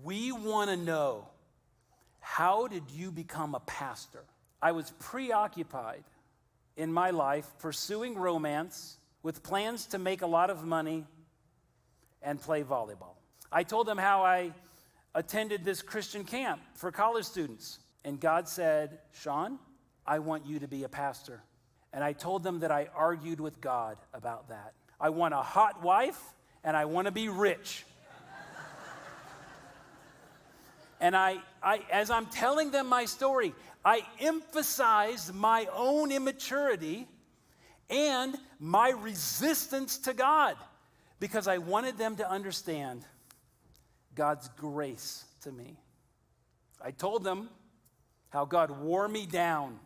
We want to know, how did you become a pastor? I was preoccupied in my life pursuing romance with plans to make a lot of money and play volleyball. I told them how I attended this Christian camp for college students. And God said, Sean, I want you to be a pastor. And I told them that I argued with God about that. I want a hot wife and I want to be rich. And I, as I'm telling them my story, I emphasized my own immaturity and my resistance to God because I wanted them to understand God's grace to me. I told them how God wore me down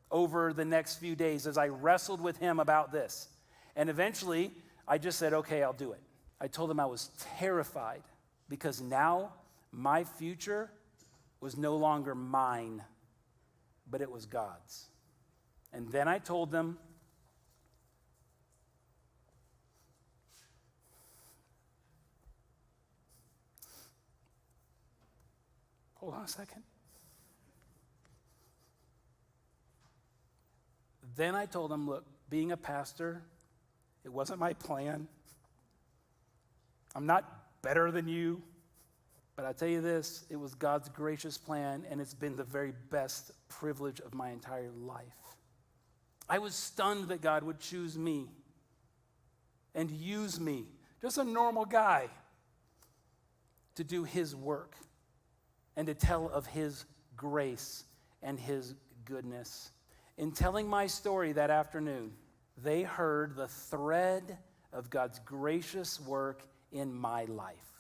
over the next few days as I wrestled with him about this. And eventually, I just said, okay, I'll do it. I told them I was terrified because now my future was no longer mine, but it was God's. And then I told them, hold on a second. Then I told them, look, being a pastor, it wasn't my plan. I'm not better than you. But I tell you this, it was God's gracious plan, and it's been the very best privilege of my entire life. I was stunned that God would choose me and use me, just a normal guy, to do his work and to tell of his grace and his goodness. In telling my story that afternoon, they heard the thread of God's gracious work in my life.